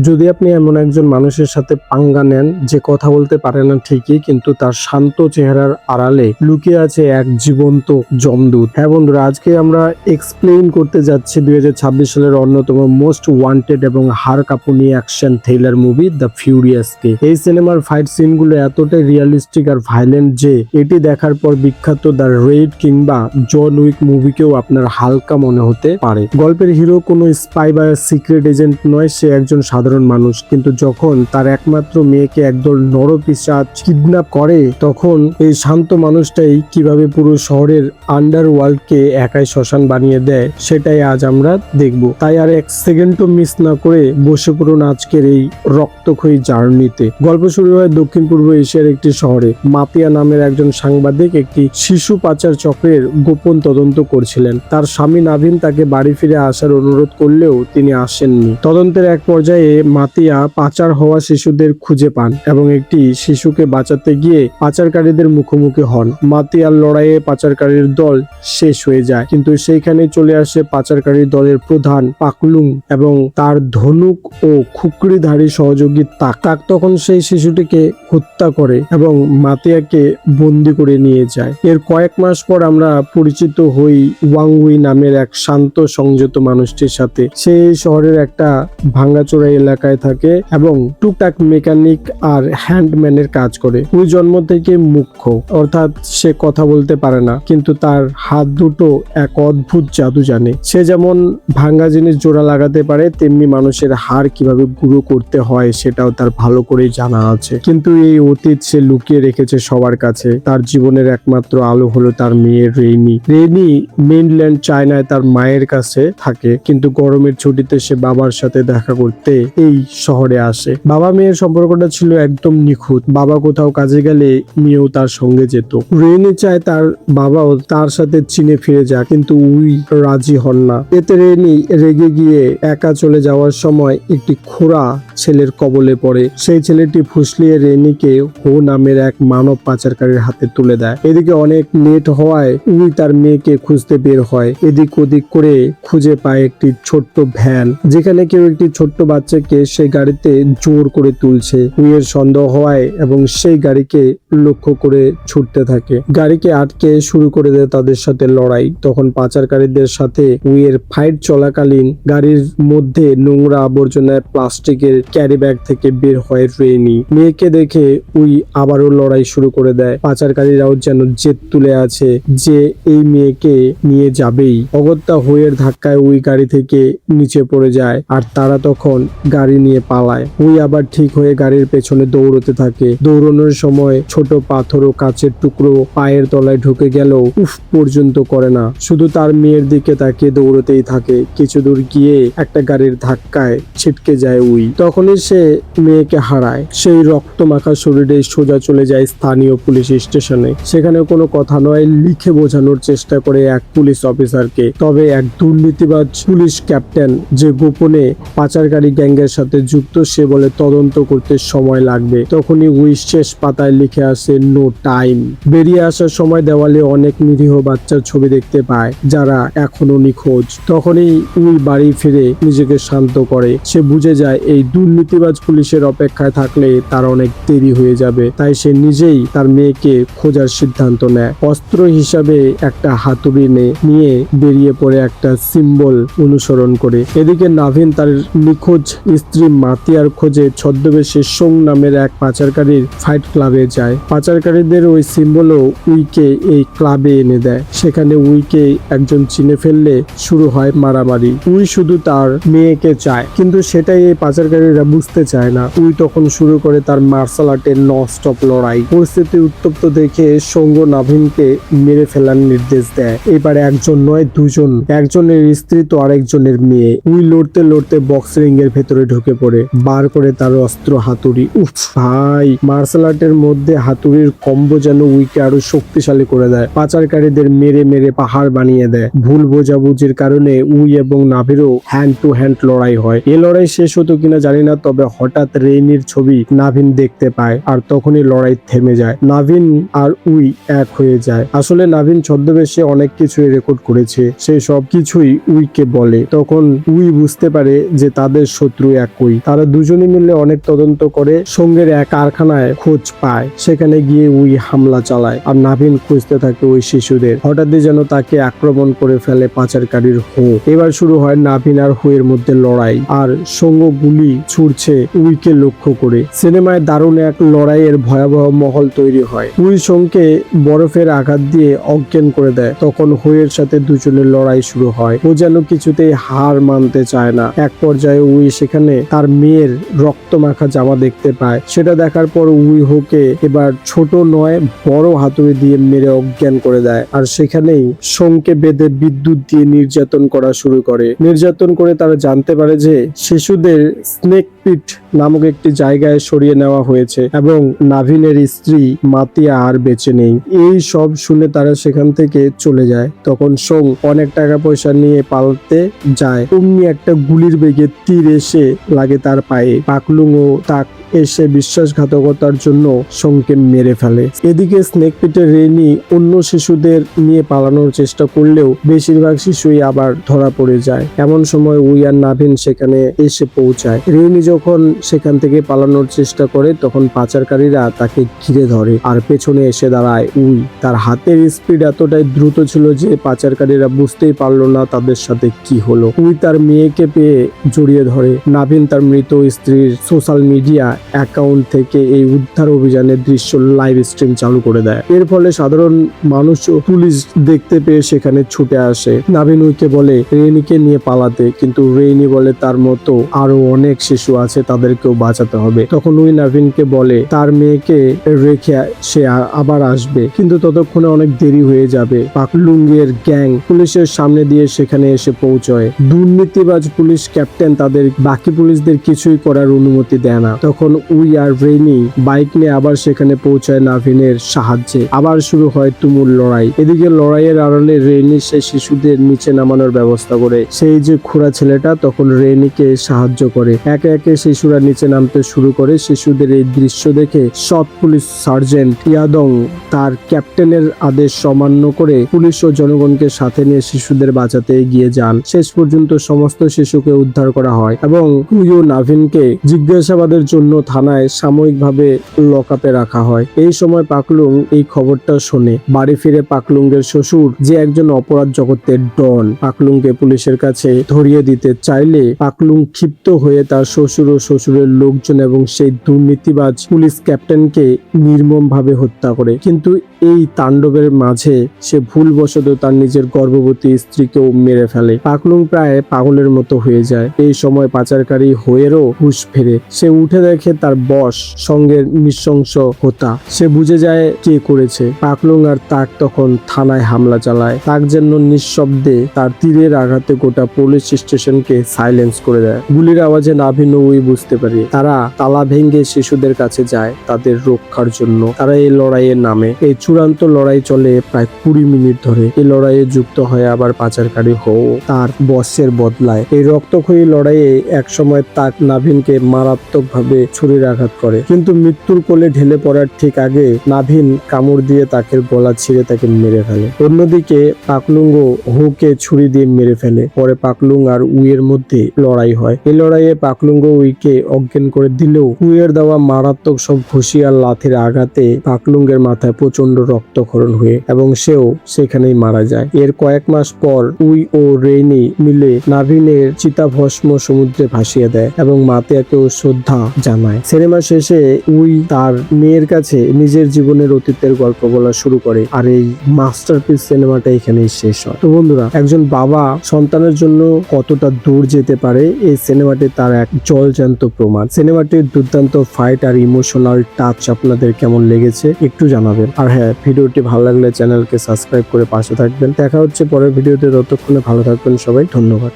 যদি আপনি এমন একজন মানুষের সাথে পাঙ্গা নেন যে কথা বলতে পারে না ঠিকই, কিন্তু তার শান্ত চেহারার আড়ালে লুকিয়ে আছে এক জীবন্ত যমদূত। হ্যাঁ বন্ধুরা, আজকে আমরা এক্সপ্লেইন করতে যাচ্ছি 2026 সালের অন্যতম মোস্ট ওয়ান্টেড এবং হাড় কাঁপুনি অ্যাকশন থ্রিলার মুভি দ্য ফিউরিয়াসকে। এই সিনেমার ফাইট সিনগুলো এতটাই রিয়েলিস্টিক আর ভাইলেন্ট যে এটি দেখার পর বিখ্যাত দ্য রেড কিংবা জন উইক মুভিকেও আপনার হালকা মনে হতে পারে। গল্পের হিরো কোনো স্পাই বা সিক্রেট এজেন্ট নয়, সে একজন সাধারণ মানুষ, কিন্তু যখন তার একমাত্র মেয়েকে একদল নরপিশাচ কিডন্যাপ করে তখন এই শান্ত মানুষটাই কিভাবে পুরো শহরের আন্ডারওয়ার্ল্ডকে একাই শ্মশান বানিয়ে দেয় সেটাই আজ আমরা দেখব। তাই আর এক সেকেন্ডও মিস না করে বসে পড়ুন আজকের এই রক্তক্ষয়ী জার্নিতে। গল্প শুরু হয় দক্ষিণ পূর্ব এশিয়ার একটি শহরে। মাতিয়া নামের একজন সাংবাদিক একটি শিশু পাচার চক্রের গোপন তদন্ত করছিলেন। তার স্বামী নাভিন তাকে বাড়ি ফিরে আসার অনুরোধ করলেও তিনি আসেননি। তদন্তের এক পর্যায়ে মাতিয়া পাচার হওয়া শিশুদের খুঁজে পান এবং একটি শিশুকে বাঁচাতে গিয়ে পাচারকারীদের মুখোমুখি হন। মাতিয়ার লড়াইয়ে পাচারকারীর দল শেষ হয়ে যায়, কিন্তু সেইখানে চলে আসে পাচারকারী দলের প্রধান পাকলুং এবং তার ধনুক ও খুকরিধারী সহযোগী তাক। তখন সেই শিশুটিকে হত্যা করে এবং মাতিয়াকে বন্দি করে নিয়ে যায়। এর কয়েক মাস পর আমরা পরিচিত হই ওয়াংউই নামের এক শান্ত সংযত মানুষটির সাথে। সে শহরের একটা ভাঙ্গাচোরা এলাকায় থাকে এবং টুকটাক মেকানিক আর হ্যান্ডম্যানের কাজ করে। ওই জন্ম থেকে মুখ্য, অর্থাৎ সে কথা বলতে পারে না, কিন্তু তার হাত দুটো এক অদ্ভুত জাদু জানে। সে যেমন ভাঙ্গা জিনিস জোড়া লাগাতে পারে, তেমনি মানুষের হাড় কিভাবে গুঁড়ো করতে হয় সেটাও তার ভালো করেই জানা আছে। কিন্তু এই অতীত সে লুকিয়ে রেখেছে সবার কাছে। তার জীবনের একমাত্র আলো হলো তার মেয়ে রেইনি। রেইনি মেইনল্যান্ড চায়নায় তার মায়ের কাছে থাকে, কিন্তু গরমের ছুটিতে সে বাবার সাথে দেখা করতে এই শহরে আসে। বাবা মেয়ের সম্পর্কটা ছিল একদম নিখুঁত। বাবা কোথাও কাজে গেলে মেয়েও তার সঙ্গে যেত। রেইনি চায় তার বাবাও তার সাথে চীনে ফিরে যাক, কিন্তু উই রাজি হন না। এতে রেইনি রেগে গিয়ে একা চলে যাওয়ার সময় একটি খোঁড়া ছেলের কবলে পড়ে। সেই ছেলেটি ফুসলিয়ে রেইনিকে হো নামের এক মানব পাচারকারীর হাতে তুলে দেয়। এদিকে অনেক লেট হওয়ায় উই তার মেয়েকে খুঁজতে বের হয়। এদিক ওদিক করে খুঁজে পায় একটি ছোট্ট ভ্যান, যেখানে কেউ একটি ছোট্ট বাচ্চাকে সেই গাড়িতে জোর করে তুলছে। উইয়ের সন্দেহ হওয়ায় এবং সেই গাড়িকে লক্ষ্য করে ছুটতে থাকে। গাড়িকে আটকে শুরু করে দেয় তাদের সাথে লড়াই। তখন পাচারকারীদের সাথে উইয়ের ফাইট চলাকালীন গাড়ির মধ্যে নোংরা আবর্জনায় প্লাস্টিকের ক্যারি ব্যাগ থেকে বের হয় রেইনি। মেয়েকে দেখে উই আবারও লড়াই শুরু করে দেয়। পাচারকারীরাও যেন জেদ তুলে আছে যে এই মেয়েকে নিয়ে যাবেই। অগত্যা হুইয়ের ধাক্কায় উই গাড়ি থেকে নিচে পড়ে যায় আর তারা তখন গাড়ি নিয়ে পালায়। উই আবার ঠিক হয়ে গাড়ির পেছনে দৌড়তে থাকে। দৌড়ানোর সময় ছোট পাথর ও কাচের টুকরো পায়ের তলায় ঢুকে গেল উফ পর্যন্ত করে না, শুধু তার মেয়ের দিকে তাকিয়ে দৌড়তেই থাকে। কিছু দূর গিয়ে একটা গাড়ির ধাক্কায় ছিটকে যায় উই। তখনই সে মেয়েকে হারায়। সেই রক্তমাখা শরীরে সোজা চলে যায় স্থানীয় পুলিশ স্টেশনে। সেখানে কোনো কথা নয়, লিখে বোঝানোর চেষ্টা করে এক পুলিশ অফিসারকে। তবে এক দুর্নীতিবাজ পুলিশ ক্যাপ্টেন যে গোপনে পাচারকারী গ্যাংয়ের সাথে যুক্ত, সে বলে তদন্ত করতে সময় লাগবে। তখনই উই শেষ পাতায় লিখে আসে নো টাইম। বেরিয়ে আসার সময় দেওয়ালে অনেক নিরীহ বাচ্চার ছবি দেখতে পায় যারা এখনো নিখোঁজ। তখনই উই বাড়ি ফিরে নিজেকে শান্ত করে। সে বুঝে যায় এই দুর্নীতিবাজ পুলিশের অপেক্ষায় থাকলে তার অনেক দেরি হয়ে যাবে। তাই সে নিজেই তার মেয়েকে খোঁজার সিদ্ধান্ত নেয়। অস্ত্র হিসাবে একটা হাতুড়ি নিয়ে বেরিয়ে পড়ে একটা সিম্বল অনুসরণ করে। এদিকে নাভিন তার নিখোঁজ স্ত্রী মাতিয়ার খোঁজে ছদ্মবেশে সোং নামের এক পাচারকারীর ফাইট ক্লাবে যায়। পাচারকারীদের ওই সিম্বলও উইকে এই ক্লাবে এনে দেয়। সেখানে উইকে একজন চিনে ফেললে শুরু হয় মারামারি। উই শুধু তার মেয়েকে চায়, কিন্তু সেটাই এই পাচারকারীরা বুঝতে চায় না। উই তখন শুরু করে তার মার্শাল আর্টের নন স্টপ লড়াই। পরিস্থিতি উত্তপ্ত দেখে সঙ্গ নাভিনকে মেরে ফেলার নির্দেশ দেয়। এবারে একজন নয়, দুজন। একজনের স্ত্রী তো আরেকজনের মেয়ে। উই লড়তে লড়তে বক্স রিং এর ভেতরে ঢুকে পড়ে, বার করে তার অস্ত্র হাতুড়ি। উফ ভাই, মার্শাল আর্টের মধ্যে হাতুড়ির কম্বো যেন উইকে আরো শক্তিশালী করে দেয়। পাচারকারীদের মেরে মেরে পাহাড় বানিয়ে দেয়। ভুল বোঝাবুঝির কারণে উই এবং নাভিরও হ্যান্ড টু হ্যান্ড লড়াই হয়। এই লড়াই শেষ হতো কিনা জানি না, তবে হঠাৎ রেইনির ছবি নাভিন দেখতে পায় আর তখনই লড়াই থেমে যায়। নাভিন আর উই এক হয়ে যায়। আসলে নাভিন ছদ্মবেশে অনেক কিছুই রেকর্ড করেছে, সেই সব কিছুই উইকে বলে। তখন উই বুঝতে পারে যে তাদের শত্রু একই। তারা দুজনে মিলে অনেক তদন্ত করে সঙ্গের এক কারখানায় খোঁজ পায়। সেখানে গিয়ে উই হামলা চালায় আর নাভিন খুঁজতে থাকে ওই শিশুদের। হঠাৎই যেন তাকে আক্রমণ করে ফেলে পাচারকারীর হো। এবার শুরু হয় নাভিন আর হোয়ের মধ্যে লড়াই, আর সঙ্গ গুলি ছুড়ছে উইকে লক্ষ্য করে। সিনেমায় দারুণ এক লড়াইয়ের ভয়াবহ মহল তৈরি হয়। উই সঙ্গকে বরফের আঘাত দিয়ে অজ্ঞান করে দেয়। তখন হোয়ের সাথে দুজনের লড়াই শুরু হয়। ও যেন কিছুতেই হার মানতে চায় না। এক পর্যায়ে উই সেখানে তার মেয়ের রক্ত মাখা জামা দেখতে পায়। সেটা দেখার পর উই হোকে এবার ছোট নয় বড় হাতুড়ি দিয়ে মেরে অজ্ঞান করে দেয়। আর সেখানেই সোমকে বেঁধে বিদ্যুৎ দিয়ে নির্যাতন করা শুরু করে। নির্যাতন করে তারা জানতে পারে যে শিশুদের স্নেক পিট নামক একটি জায়গায় সরিয়ে নেওয়া হয়েছে এবং নাভিনের স্ত্রী মাতিয়া আর বেঁচে নেই। এই সব শুনে তারা সেখান থেকে চলে যায়। তখন সোম অনেক টাকা পয়সা নিয়ে পালাতে যায়। অমনি একটা গুলির বেগে তীর এসে লাগে তার পায়ে। পাকলুং ও তাক এসে বিশ্বাসঘাতকতার জন্য সোমকে মেরে ফেলে। এদিকে স্নেক পিটের রেনি অন্য শিশুদের নিয়ে পালানোর চেষ্টা করলেও বেশিরভাগ শিশুই আবার ধরা পড়ে যায়। এমন সময় উই আর নাভিন সেখানে এসে পৌঁছায়। রেনি যখন সেখান থেকে পালানোর চেষ্টা করে তখন পাচারকারীরা তাকে ঘিরে ধরে আর পেছনে এসে দাঁড়ায় উই। তার হাতের স্পিড এতটাই দ্রুত ছিল যে পাচারকারীরা বুঝতেই পারলো না তাদের সাথে কি হলো। উই তার মেয়েকে পেয়ে জড়িয়ে ধরে। নাভিন তার মৃত স্ত্রীর সোশ্যাল মিডিয়া অ্যাকাউন্ট থেকে এই উদ্ধার অভিযানের দৃশ্য লাইভ স্ট্রিম চালু করে দেয়। এর ফলে সাধারণ মানুষ ও পুলিশ দেখতে পেয়ে সেখানে ছুটে আসে। নাভিন উইকে বলে রেনিকে নিয়ে পালাতে, কিন্তু রেনি বলে তার মতো আরো অনেক শিশু আছে, তাদেরকেও বাঁচাতে হবে। তখন উই নাভিনকে বলে তার মেয়েকে রেখে সে আবার আসবে, কিন্তু ততক্ষণে অনেক দেরি হয়ে যাবে। পাকলুঙ্গের গ্যাং পুলিশের সামনে দিয়ে সেখানে এসে পৌঁছয়। দুর্নীতিবাজ পুলিশ ক্যাপ্টেন তাদের বাকি পুলিশদের কিছুই করার অনুমতি দেয় না। তখন উই আর রেনি বাইক নিয়ে আবার সেখানে পৌঁছায় নাভিনের সাহায্যে। আবার শুরু হয় তুমুল লড়াই। এদিকে লড়াইয়ের আড়ালে রেনি সে শিশুদের নিচে নামানোর ব্যবস্থা করে। সেই যে খোঁড়া ছেলেটা তখন রেনিকে সাহায্য করে। একে একে শিশুরা নিচে নামতে শুরু করে। শিশুদের এই দৃশ্য দেখে সৎ পুলিশ সার্জেন্ট ইয়াদং তার ক্যাপ্টেনের আদেশ অমান্য করে পুলিশ ও জনগণকে সাথে নিয়ে শিশুদের বাঁচাতে এগিয়ে যান। শেষ পর্যন্ত সমস্ত শিশুকে উদ্ধার করা হয় এবং উই ও নাভিনকে জিজ্ঞাসাবাদের জন্য থানায় সাময়িকভাবে লকআপে রাখা হয়। এই সময় পাকলুং এই খবরটা শোনে। বাড়ি ফিরে পাকলুঙ্গের শ্বশুর, যে একজন অপরাধ জগতের ডন, পাকলুংকে পুলিশের কাছে ধরিয়ে দিতে চাইলে পাকলুং ক্ষিপ্ত হয়ে তার শ্বশুর ও শ্বশুরের লোকজন এবং সেই দুর্নীতিবাজ পুলিশ ক্যাপ্টেনকে নির্মমভাবে হত্যা করে। কিন্তু এই তাণ্ডবের মাঝে সে ভুলবশত তার নিজের গর্ভবতী স্ত্রীকেও মেরে ফেলে। পাকলুং প্রায় পাগলের মতো হয়ে যায়। এই সময় পাচারকারী হোয়েরও হুঁশ ফেরে। সে উঠে দেখে তার বস সঙ্গের নৃশংস হত্যা। সে বুঝে যায় কে করেছে। পাকলুং আর তাক তখন থানায় হামলা চালায়। তাক যেন নিঃশব্দে তার তীরের আঘাতে গোটা পুলিশ স্টেশনকে সাইলেন্স করে দেয়। গুলির আওয়াজে নাভিন ও উই বুঝতে পারে। তারা তালা ভেঙে শিশুদের কাছে যায় তাদের রক্ষার জন্য। তারা এই লড়াইয়ের নামে। এই চূড়ান্ত লড়াই চলে প্রায় 20 মিনিট ধরে। এই লড়াইয়ে যুক্ত হয় আবার পাচারকারী হো তার বসের বদলায়। এই রক্তক্ষয়ী লড়াইয়ে একসময় তাক নাভিনকে মারাত্মকভাবে ছুরির আঘাত করে, কিন্তু মৃত্যুর কোলে ঢেলে পড়ার ঠিক আগে নাভিন কামড় দিয়ে তাকের গলা ছিঁড়ে তাকে মেরে ফেলে। অন্যদিকে পাকলুং হোকে ছুরি দিয়ে মেরে ফেলে। পরে পাকলুং আর উইয়ের মধ্যে লড়াই হয়। এই লড়াইয়ে পাকলুং উইকে অজ্ঞান করে দিলেও উইয়ের দেওয়া মারাত্মক সব ঘুষি আর লাথির আঘাতে পাকলুংয়ের মাথায় প্রচন্ড রক্তক্ষরণ হয়ে এবং সেও সেখানেই মারা যায়। এর কয়েক মাস পর উই ও রেনি মিলে নাভিনের চিতাভস্ম সমুদ্রে ভাসিয়ে দেয় এবং মাতিয়াকেও শ্রদ্ধা জানায়। সিনেমা শেষে উই তার মেয়ের কাছে নিজের জীবনের অতীতের গল্প বলা শুরু করে। আর এই মাস্টারপিস সিনেমাটা এখানেই শেষ হয়। তো বন্ধুরা, একজন বাবা সন্তানের জন্য কতটা দূর যেতে পারে এই সিনেমাটি তার এক জলজান্ত প্রমাণ। সিনেমাটির দুর্দান্ত ফাইট আর ইমোশনাল টাচ আপনাদের কেমন লেগেছে একটু জানাবেন। আর হ্যাঁ, ভিডিওটি ভালো লাগলে চ্যানেলকে সাবস্ক্রাইব করে পাশে থাকবেন। দেখা হচ্ছে পরের ভিডিওতে। ততক্ষণে ভালো থাকবেন সবাই। ধন্যবাদ।